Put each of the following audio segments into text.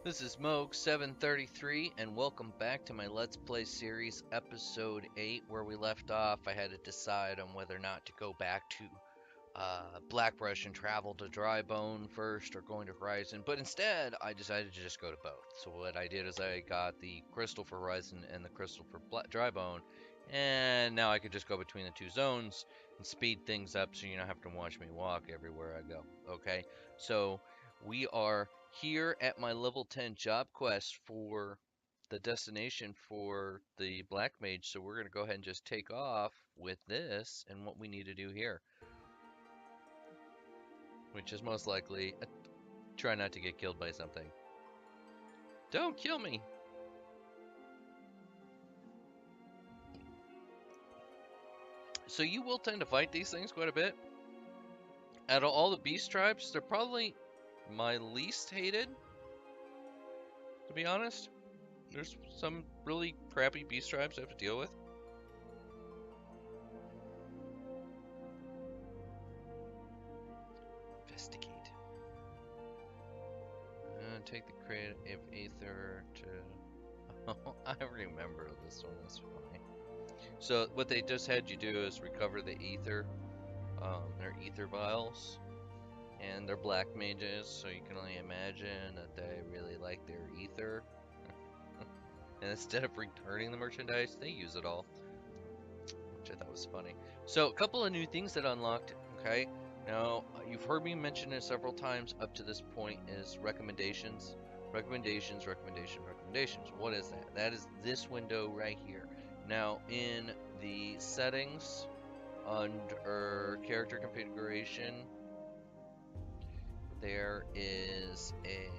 This is Moog733 and welcome back to my Let's Play series episode 8. Where we left off, I had to decide on whether or not to go back to Blackbrush and travel to Drybone first or going to Horizon, but instead I decided to just go to both. So what I did is I got the crystal for Horizon and the crystal for Drybone, and now I could just go between the two zones and speed things up so you don't have to watch me walk everywhere I go. Okay, so we are here at my level 10 job quest for the destination for the Black Mage, so we're going to go ahead and just take off with this and what we need to do here, which is most likely try not to get killed by something. Don't kill me! So you will tend to fight these things quite a bit. Out of all the beast tribes, they're probably my least hated, to be honest. There's some really crappy beast tribes I have to deal with. Investigate. Take the crate of ether to... I remember this one, that's funny. So what they just had you do is recover the ether. Their ether vials. And they're black mages, so you can only imagine that they really like their ether. And instead of returning the merchandise, they use it all, which I thought was funny. So a couple of new things that unlocked, okay? Now, you've heard me mention it several times up to this point is recommendations. Recommendations. What is that? That is this window right here. Now, in the settings, under character configuration, there is a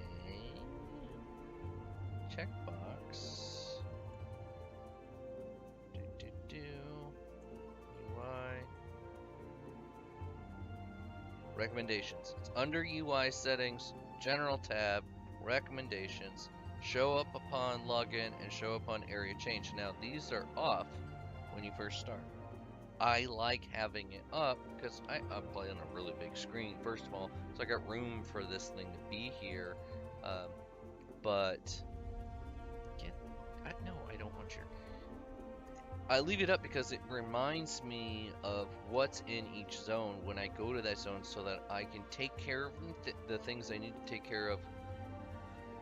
checkbox. UI. Recommendations. It's under UI settings, general tab, recommendations, show up upon login, and show up on area change. Now these are off when you first start. I like having it up because I'm playing on a really big screen, first of all, so I got room for this thing to be here. But no, I don't want your... I leave it up because it reminds me of what's in each zone when I go to that zone, so that I can take care of the things I need to take care of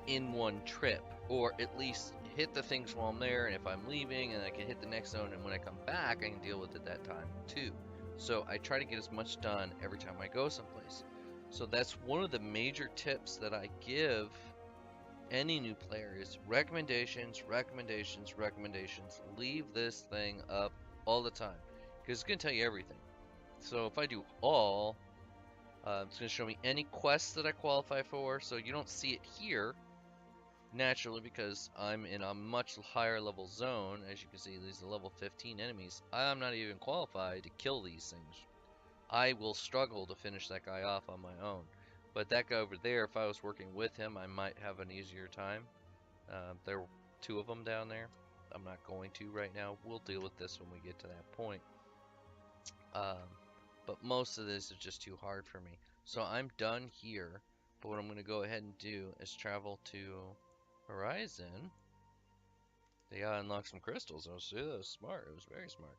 in one trip, or at least hit the things while I'm there, and if I'm leaving, and I can hit the next zone, and when I come back I can deal with it that time too. So I try to get as much done every time I go someplace. So that's one of the major tips that I give any new player is recommendations. Leave this thing up all the time because it's going to tell you everything. So if I do all, it's going to show me any quests that I qualify for, so you don't see it here naturally because I'm in a much higher level zone. As you can see, these are level 15 enemies. I'm not even qualified to kill these things. I will struggle to finish that guy off on my own. But that guy over there, if I was working with him, I might have an easier time. There were two of them down there. I'm not going to right now. We'll deal with this when we get to that point. But most of this is just too hard for me. So I'm done here. But what I'm going to go ahead and do is travel to Horizon. They gotta unlock some crystals. Oh, see, that was smart. It was very smart.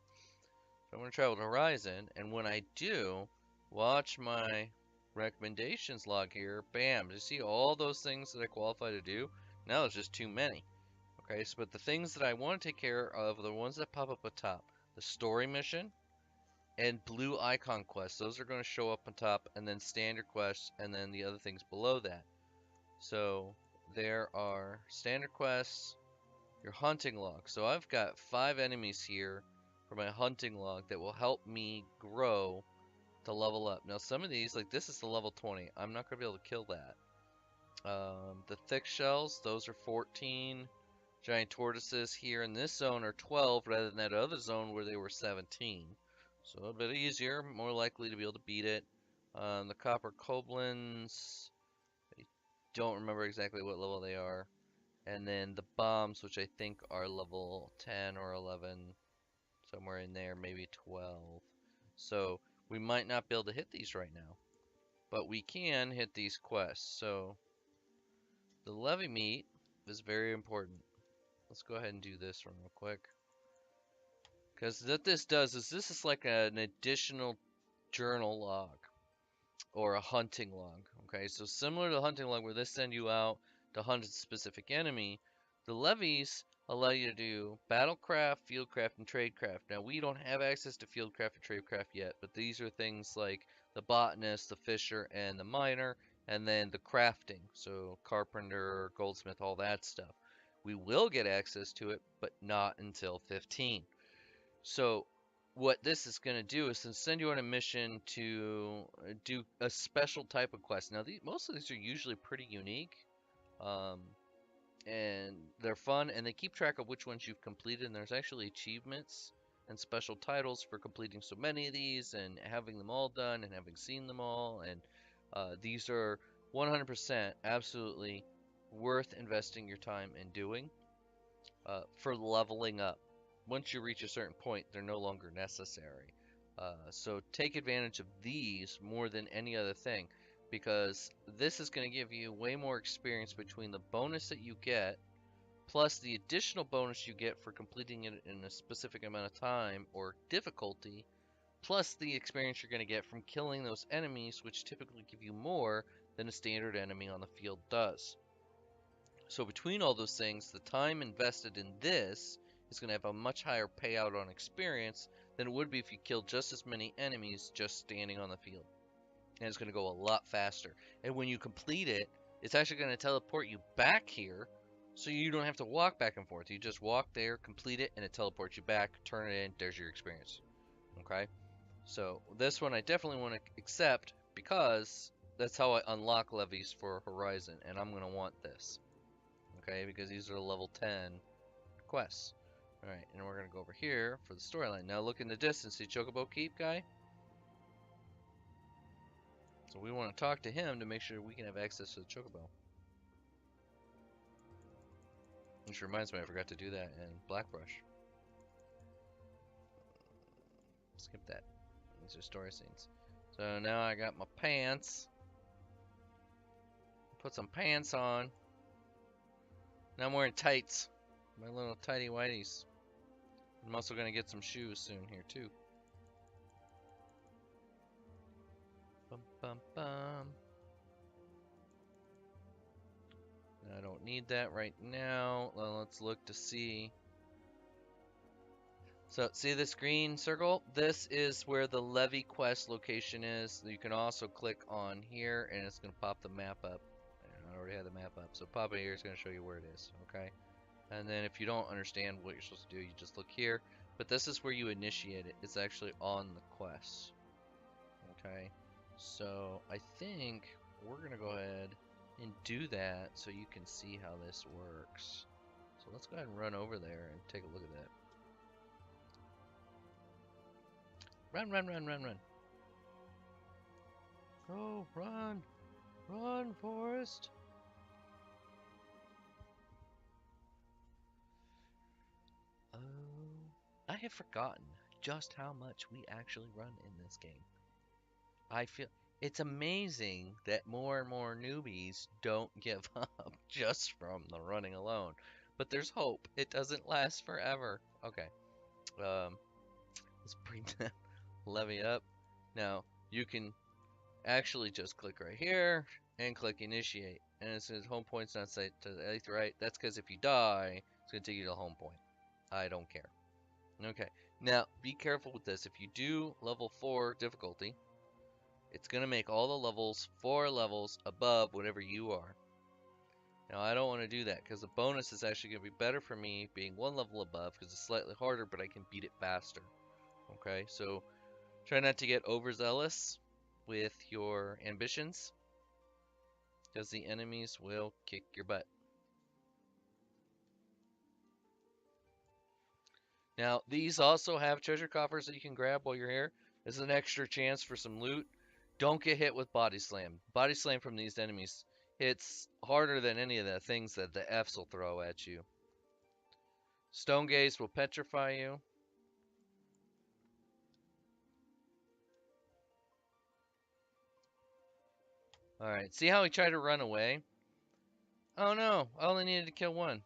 So I'm going to travel to Horizon. And when I do, watch my recommendations log here. Bam, you see all those things that I qualify to do? Now it's just too many. Okay, so but the things that I want to take care of are the ones that pop up at top. The story mission and blue icon quests. Those are going to show up on top, and then standard quests, and then the other things below that. So there are standard quests, your hunting log. So I've got 5 enemies here for my hunting log that will help me grow to level up. Now some of these, like this is the level 20. I'm not going to be able to kill that. The thick shells, those are 14. Giant tortoises here in this zone are 12 rather than that other zone where they were 17. So a bit easier, more likely to be able to beat it. The copper goblins, I don't remember exactly what level they are. And then the bombs, which I think are level 10 or 11, somewhere in there, maybe 12. So we might not be able to hit these right now, but we can hit these quests. So the Levemete is very important. Let's go ahead and do this one real quick. Because what this does is this is like an additional journal log or a hunting log. Okay, so similar to the hunting log where they send you out to hunt a specific enemy, the levies allow you to do battlecraft, fieldcraft, and tradecraft. Now we don't have access to fieldcraft and tradecraft yet, but these are things like the botanist, the fisher, and the miner, and then the crafting, so carpenter, goldsmith, all that stuff. We will get access to it, but not until 15. So what this is going to do is to send you on a mission to do a special type of quest. Now, most of these are usually pretty unique, um, and they're fun, and they keep track of which ones you've completed. And there's actually achievements and special titles for completing so many of these and having them all done and having seen them all. And these are 100% absolutely worth investing your time in doing for leveling up. Once you reach a certain point, they're no longer necessary. So take advantage of these more than any other thing, because this is going to give you way more experience between the bonus that you get, plus the additional bonus you get for completing it in a specific amount of time or difficulty, plus the experience you're going to get from killing those enemies, which typically give you more than a standard enemy on the field does. So between all those things, the time invested in this is going to have a much higher payout on experience than it would be if you killed just as many enemies just standing on the field. And it's going to go a lot faster. And when you complete it, it's actually going to teleport you back here, so you don't have to walk back and forth. You just walk there, complete it, and it teleports you back, turn it in, there's your experience. Okay? So this one I definitely want to accept, because that's how I unlock levies for Horizon, and I'm going to want this. Okay, because these are the level 10 quests. Alright, and we're going to go over here for the storyline. Now look in the distance. See Chocobo Keep guy? So we want to talk to him to make sure we can have access to the Chocobo. Which reminds me, I forgot to do that in Blackbrush. Skip that. These are story scenes. So now I got my pants. Put some pants on. Now I'm wearing tights. My little tighty whities. I'm also going to get some shoes soon here too. Bum, bum, bum. I don't need that right now. Well, let's look to see. So, see this green circle? This is where the Levy quest location is. You can also click on here, and it's going to pop the map up. I already had the map up. So, pop it here is going to show you where it is, okay? And then if you don't understand what you're supposed to do, you just look here. But this is where you initiate it. It's actually on the quest. Okay? So, I think we're going to go ahead and do that so you can see how this works. So let's go ahead and run over there and take a look at that. Run, run, run, run, run. Go, run. Run, Forrest. Oh, I have forgotten just how much we actually run in this game. I feel it's amazing that more and more newbies don't give up just from the running alone. But there's hope. It doesn't last forever. Okay. Let's bring that levy up. Now, you can actually just click right here and click initiate. And it says home point's not set to the 8th right. That's because if you die, it's going to take you to the home point. I don't care. Okay. Now, be careful with this. If you do level 4 difficulty, it's going to make all the levels 4 levels above whatever you are. Now, I don't want to do that because the bonus is actually going to be better for me being 1 level above because it's slightly harder, but I can beat it faster. Okay, so try not to get overzealous with your ambitions because the enemies will kick your butt. Now, these also have treasure coffers that you can grab while you're here. This is an extra chance for some loot. Don't get hit with body slam. Body slam from these enemies hits harder than any of the things that the Fs will throw at you. Stone gaze will petrify you. Alright, see how he tried to run away? Oh no, I only needed to kill one.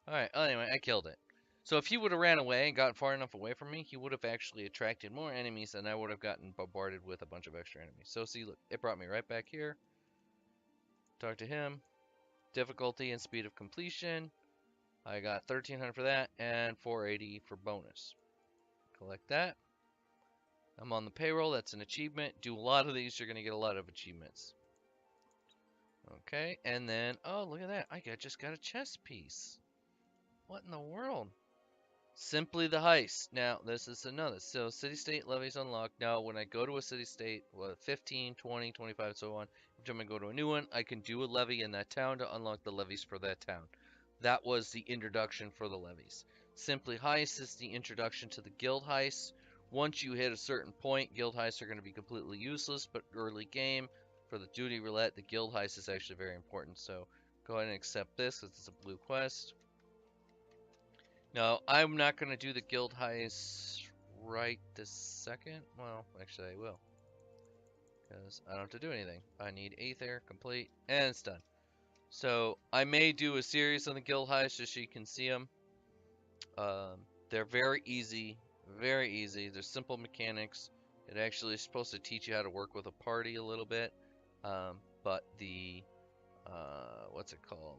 Alright, anyway, I killed it. So if he would have ran away and got far enough away from me, he would have actually attracted more enemies and I would have gotten bombarded with a bunch of extra enemies. So see, look, it brought me right back here. Talk to him. Difficulty and speed of completion. I got 1300 for that and 480 for bonus. Collect that. I'm on the payroll. That's an achievement. Do a lot of these. You're going to get a lot of achievements. Okay. And then, oh, look at that. I just got a chess piece. What in the world? Simply the heist. Now, this is another. So, city-state levies unlocked. Now, when I go to a city-state, well, 15, 20, 25, so on, every time I go to a new one, I can do a levy in that town to unlock the levies for that town. That was the introduction for the levies. Simply heist is the introduction to the guild heists. Once you hit a certain point, guild heists are going to be completely useless, but early game, for the duty roulette, the guild heist is actually very important. So, go ahead and accept this because it's a blue quest. No, I'm not going to do the guild heist right this second. Well, actually I will. Because I don't have to do anything. I need Aether, complete, and it's done. So, I may do a series on the guild heist just so you can see them. They're very easy. Very easy. They're simple mechanics. It actually is supposed to teach you how to work with a party a little bit. But the, what's it called?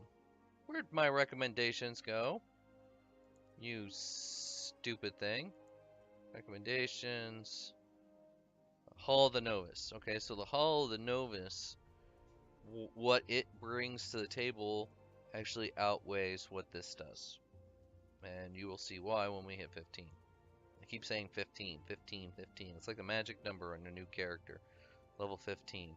Where'd my recommendations go? You stupid thing. Recommendations. Hall of the Novice. Okay, so the Hall of the Novice, what it brings to the table actually outweighs what this does. And you will see why when we hit 15. I keep saying 15, 15, 15. It's like a magic number in a new character. Level 15.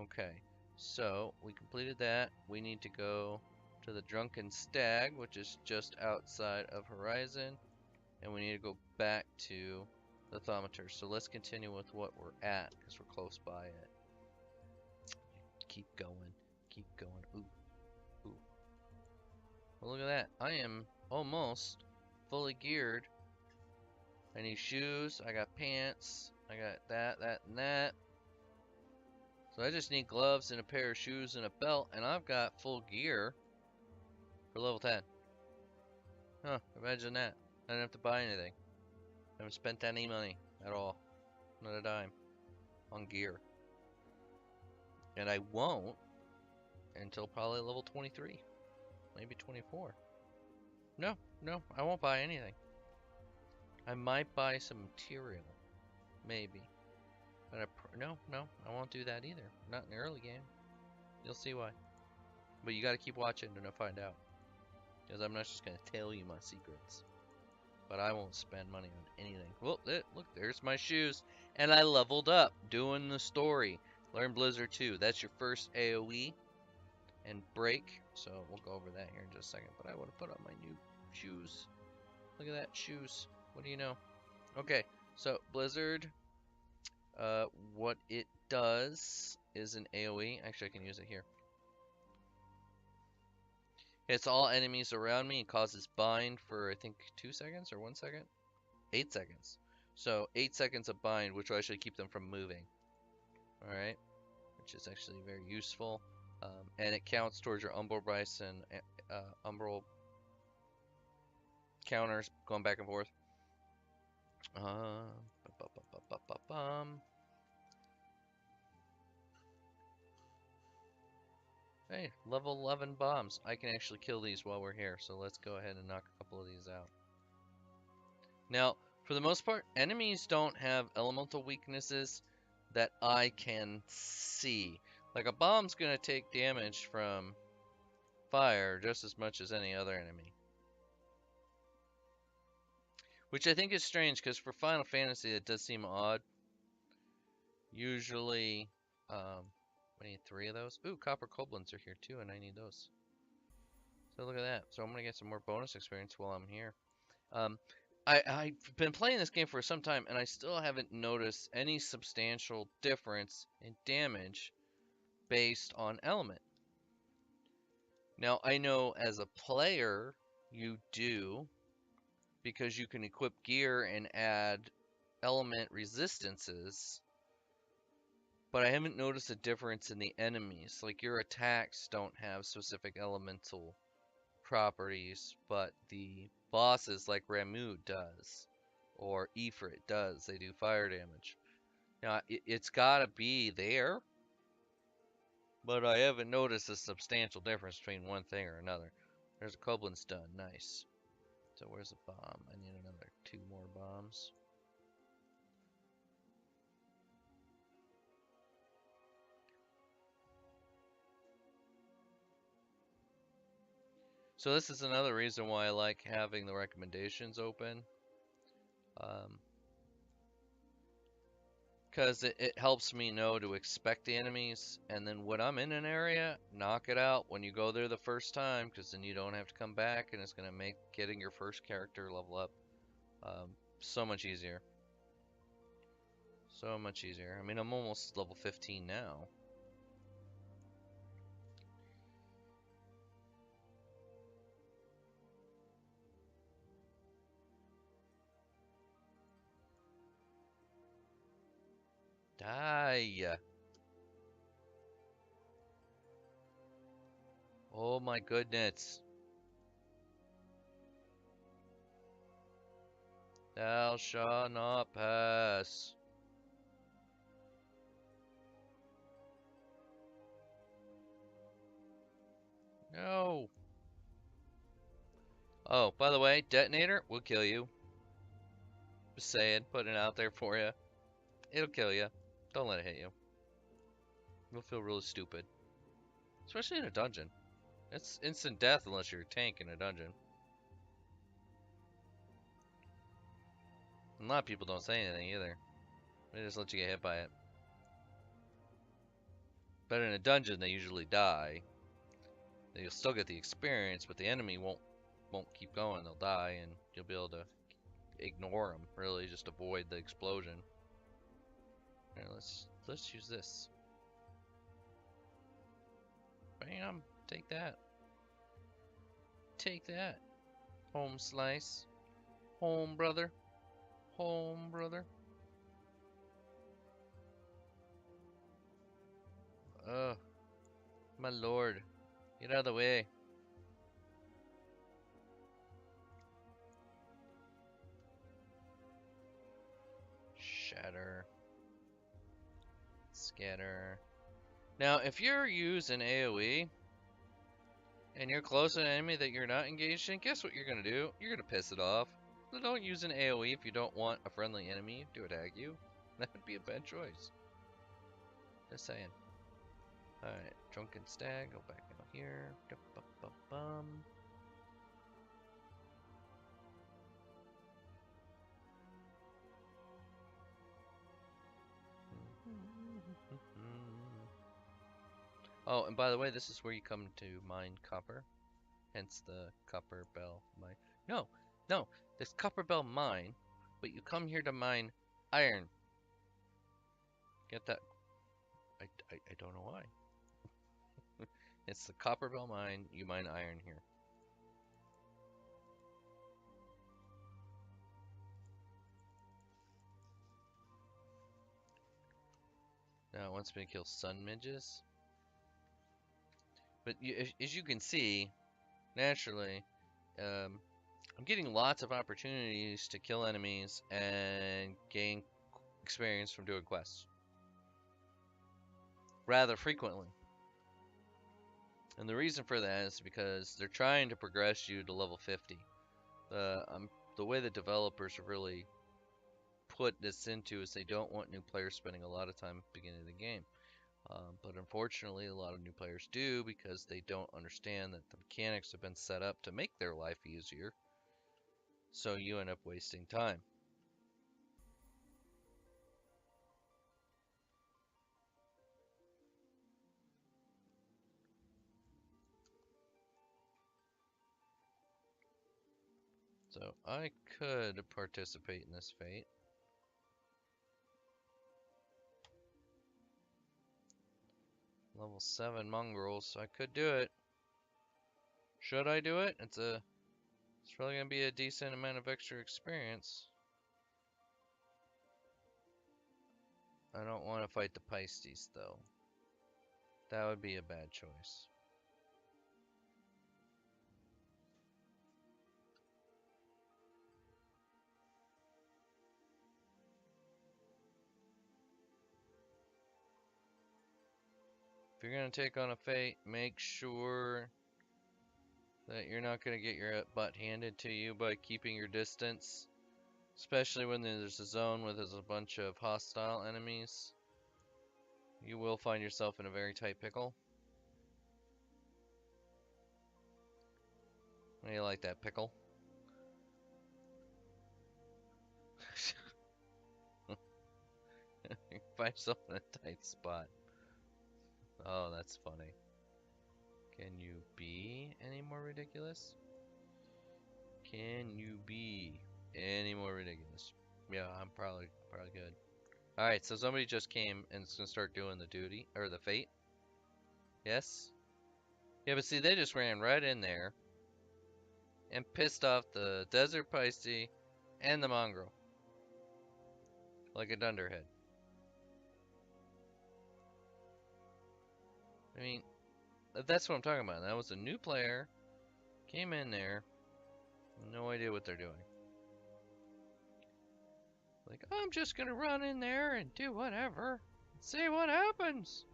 Okay, so we completed that. We need to go to the Drunken Stag, which is just outside of Horizon. And we need to go back to the Thaumaturge. So let's continue with what we're at, because we're close by it. Keep going. Keep going. Ooh. Ooh. Well, look at that. I am almost fully geared. I need shoes. I got pants. I got that, that, and that. So I just need gloves and a pair of shoes and a belt, and I've got full gear for level 10. Huh, imagine that. I didn't have to buy anything. I haven't spent any money at all. Not a dime on gear. And I won't until probably level 23. Maybe 24. No, I won't buy anything. I might buy some material. Maybe. But no, I won't do that either. Not in the early game. You'll see why. But you gotta keep watching to find out. Because I'm not just gonna tell you my secrets. But I won't spend money on anything. Well, look, there's my shoes. And I leveled up doing the story. Learn Blizzard 2. That's your first AoE and break. So we'll go over that here in just a second. But I want to put on my new shoes. Look at that, shoes. What do you know? Okay, so Blizzard, what it does is an AoE. Actually, I can use it here. Hits all enemies around me and causes bind for, I think, 2 seconds or 1 second? 8 seconds. So 8 seconds of bind, which will actually keep them from moving. Alright, which is actually very useful. And it counts towards your Umbral Bryson, Umbral counters going back and forth. Hey, level 11 bombs. I can actually kill these while we're here, so let's go ahead and knock a couple of these out. Now, for the most part, enemies don't have elemental weaknesses that I can see. Like, a bomb's gonna take damage from fire just as much as any other enemy. Which I think is strange, because for Final Fantasy it does seem odd. Usually, we need 3 of those. Ooh, Copper Koblins are here too, and I need those. So look at that. So I'm gonna get some more bonus experience while I'm here. I've been playing this game for some time, and I still haven't noticed any substantial difference in damage based on element. Now, I know as a player, you do, because you can equip gear and add element resistances. But I haven't noticed a difference in the enemies. Like your attacks don't have specific elemental properties, but the bosses like Ramuh does, or Ifrit does. They do fire damage. Now, it's gotta be there, but I haven't noticed a substantial difference between one thing or another. There's a Koblin stun, nice. So where's the bomb? I need another 2 more bombs. So this is another reason why I like having the recommendations open. Because it helps me know to expect the enemies, and then when I'm in an area, knock it out when you go there the first time, because then you don't have to come back, and it's going to make getting your first character level up so much easier. So much easier. I mean, I'm almost level 15 now. Die! Oh my goodness. Thou shalt not pass. No! Oh, by the way, detonator will kill you. Just saying, putting it out there for you. It'll kill you. Don't let it hit you. You'll feel really stupid. Especially in a dungeon. It's instant death unless you're a tank in a dungeon. A lot of people don't say anything either. They just let you get hit by it. But in a dungeon, they usually die. You'll still get the experience, but the enemy won't keep going. They'll die, and you'll be able to ignore them. Really, just avoid the explosion. Here, let's use this. Bam! Take that. Take that. Home slice. Home, brother. Home, brother. Oh, my lord. Get out of the way. Shatter. Scatter. Now, if you're using AoE, and you're close to an enemy that you're not engaged in, guess what you're going to do? You're going to piss it off. So don't use an AoE if you don't want a friendly enemy to attack you. That would be a bad choice. Just saying. Alright, Drunken Stag, go back out here. Da-ba-ba-bum. Oh, and by the way, this is where you come to mine copper. Hence the copper bell mine. No, this copper bell mine, but you come here to mine iron. Get that? I don't know why. It's the copper bell mine, you mine iron here. Now it wants me to kill sun midges. But as you can see, naturally, I'm getting lots of opportunities to kill enemies and gain experience from doing quests. Rather frequently. And the reason for that is because they're trying to progress you to level 50. The way the developers have really put this into is they don't want new players spending a lot of time at the beginning of the game. But unfortunately, a lot of new players do because they don't understand that the mechanics have been set up to make their life easier. So you end up wasting time. So I could participate in this fate. Level 7 mongrels, so I could do it. Should I do it? It's probably gonna be a decent amount of extra experience. I don't want to fight the Pisces, though. That would be a bad choice. If you're going to take on a fate, make sure that you're not going to get your butt handed to you by keeping your distance. Especially when there's a zone where there's a bunch of hostile enemies. You will find yourself in a very tight pickle. How do you like that pickle? You find yourself in a tight spot. Oh, that's funny. Can you be any more ridiculous? Can you be any more ridiculous? Yeah, I'm probably good. Alright, so somebody just came and is gonna start doing the duty, or the fate. Yes? Yeah, but see, they just ran right in there and pissed off the Desert Pisces and the Mongrel. Like a dunderhead. I mean, that's what I'm talking about. That was a new player, came in there, no idea what they're doing. Like, I'm just gonna run in there and do whatever, and see what happens.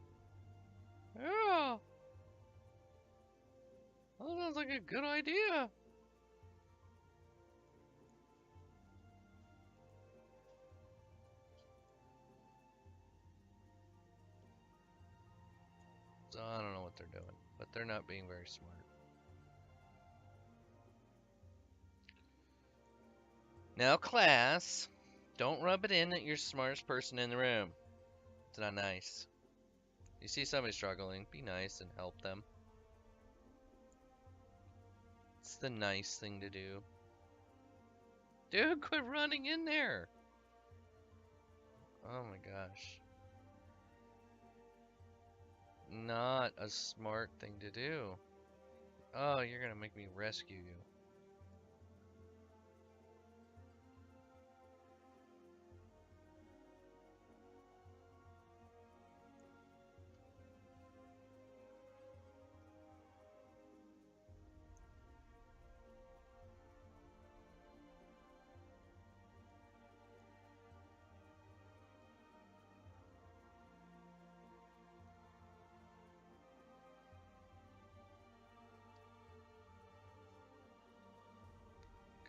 Yeah. That sounds like a good idea. So I don't know what they're doing, but they're not being very smart. Now, class, don't rub it in that you're the smartest person in the room. It's not nice. You see somebody struggling, be nice and help them. It's the nice thing to do. Dude, quit running in there! Oh my gosh. Not a smart thing to do. Oh, you're gonna make me rescue you.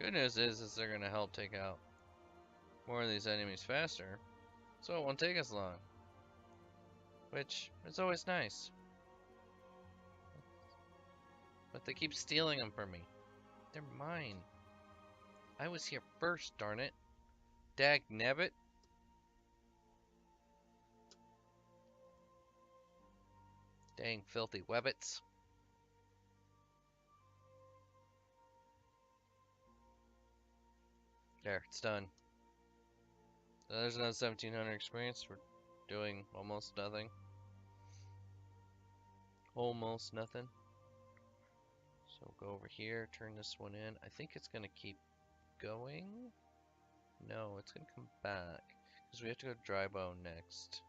Good news is they're gonna help take out more of these enemies faster, so it won't take as long. Which is always nice. But they keep stealing them from me. They're mine. I was here first, darn it. Dag nabbit. Dang filthy webbits. There, it's done. So there's another 1700 experience. We're doing almost nothing. Almost nothing. So go over here, turn this one in. I think it's gonna keep going. No, it's gonna come back. Because we have to go to Drybone next,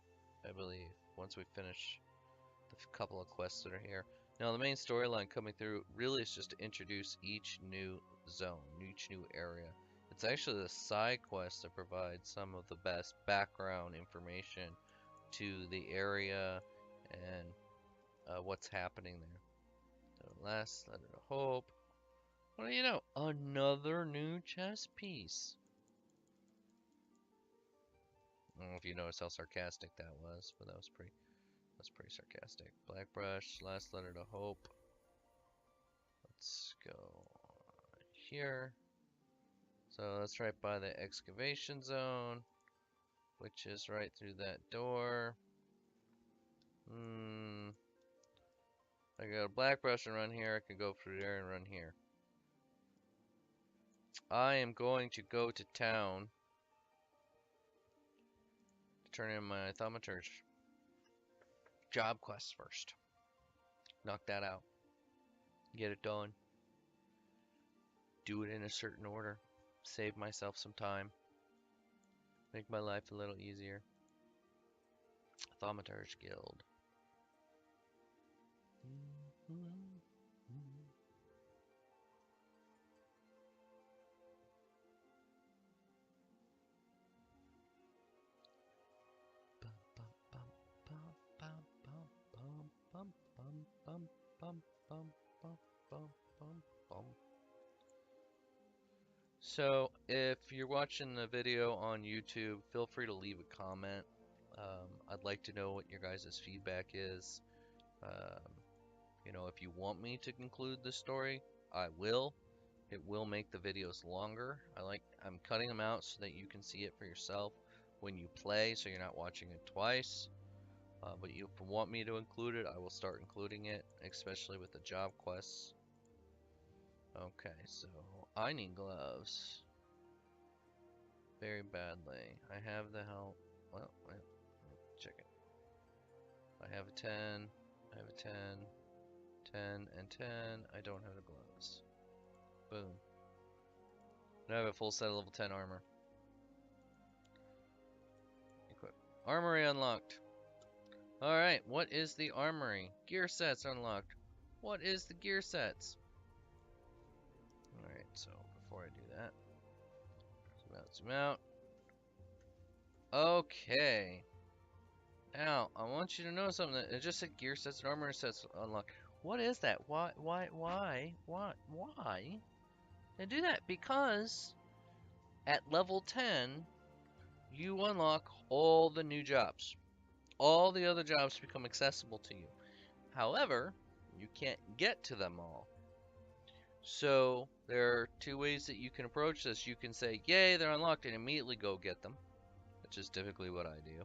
I believe, once we finish the couple of quests that are here. Now the main storyline coming through really is just to introduce each new zone, each new area. It's actually the side quests that provide some of the best background information to the area and what's happening there. So last letter of hope. What do you know? Another new chess piece. I don't know if you noticed how sarcastic that was, but that's pretty sarcastic. Black brush, last letter to hope. Let's go here. So that's right by the excavation zone, which is right through that door. I got a black brush and run here. I can go through there and run here. I am going to go to town to turn in my thaumaturge job quest first. Knock that out. Get it done. Do it in a certain order. Save myself some time. Make my life a little easier. Thaumaturge Guild. So, if you're watching the video on YouTube, feel free to leave a comment. I'd like to know what your guys' feedback is. You know, if you want me to conclude the story, I will. It will make the videos longer. I'm cutting them out so that you can see it for yourself when you play, so you're not watching it twice. But if you want me to include it, I will start including it, especially with the job quests. Okay, so I need gloves very badly. I have the help. Well, check it. I have a 10. I have a 10. 10 and 10. I don't have the gloves. Boom. Now I have a full set of level 10 armor. Equip. Armory unlocked. Alright, what is the armory? Gear sets unlocked. What is the gear sets? Alright, so before I do that, zoom out, zoom out. Okay. Now, I want you to know something. It just said gear sets and armor sets unlocked. What is that? Why? They do that because at level 10, you unlock all the new jobs. All the other jobs become accessible to you. However, you can't get to them all. So there are two ways that you can approach this. You can say, yay, they're unlocked, and immediately go get them, which is typically what I do.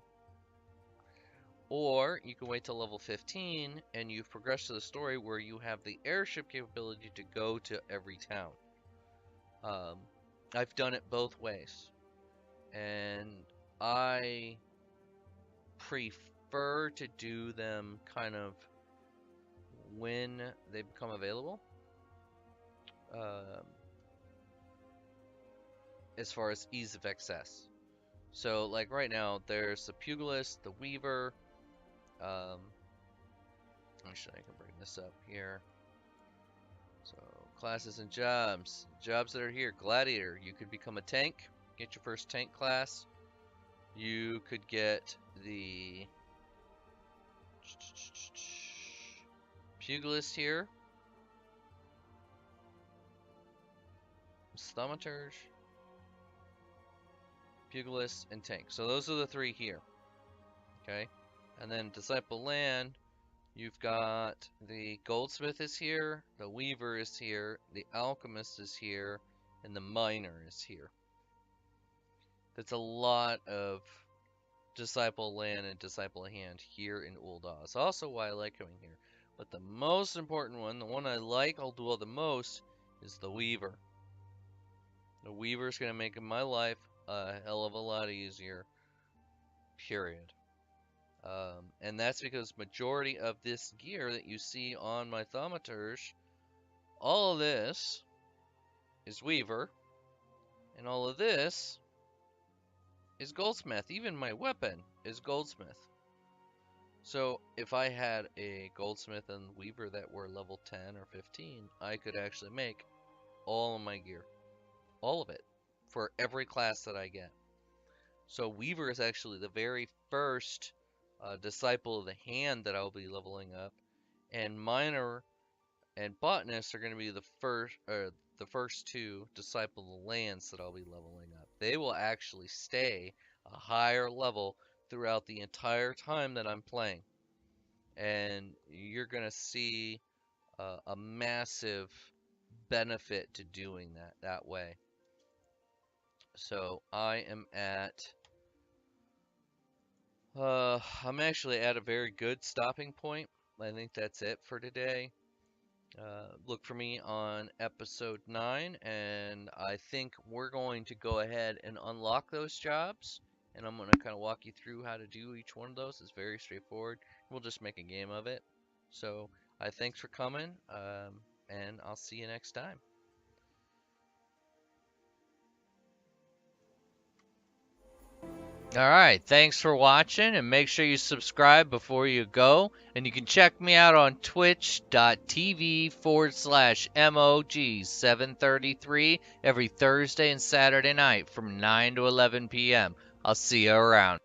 Or you can wait till level 15 and you've progressed to the story where you have the airship capability to go to every town. I've done it both ways, and I prefer to do them kind of when they become available. As far as ease of access. So, like right now, there's the Pugilist, the Weaver. Actually, I can bring this up here. So, classes and jobs. Jobs that are here. Gladiator. You could become a tank. Get your first tank class. You could get the Pugilist here. Thaumaturge. Pugilist, and tank. So those are the three here. Okay? And then Disciple Land. You've got the Goldsmith is here, the Weaver is here, the Alchemist is here, and the Miner is here. That's a lot of Disciple Land and Disciple Hand here in Ul'dah. It's also why I like coming here. But the most important one, the one I like, I'll do the most, is the Weaver. The Weaver is going to make my life a hell of a lot easier. Period. And that's because majority of this gear that you see on my Thaumaturge, all of this is Weaver, and all of this is Goldsmith. Even my weapon is Goldsmith. So if I had a Goldsmith and Weaver that were level 10 or 15, I could actually make all of my gear. All of it. For every class that I get. So Weaver is actually the very first Disciple of the Hand that I'll be leveling up. And Miner and Botanist are going to be the first two Disciple of the Lands that I'll be leveling up. They will actually stay a higher level throughout the entire time that I'm playing. And you're going to see a massive benefit to doing that way. So I am I'm actually at a very good stopping point. I think that's it for today. Look for me on episode 9, and I think we're going to go ahead and unlock those jobs, and I'm going to kind of walk you through how to do each one of those. It's very straightforward. We'll just make a game of it. So, thanks for coming, and I'll see you next time. Alright, thanks for watching, and make sure you subscribe before you go. And you can check me out on twitch.tv/MOG733 every Thursday and Saturday night from 9 to 11 p.m. I'll see you around.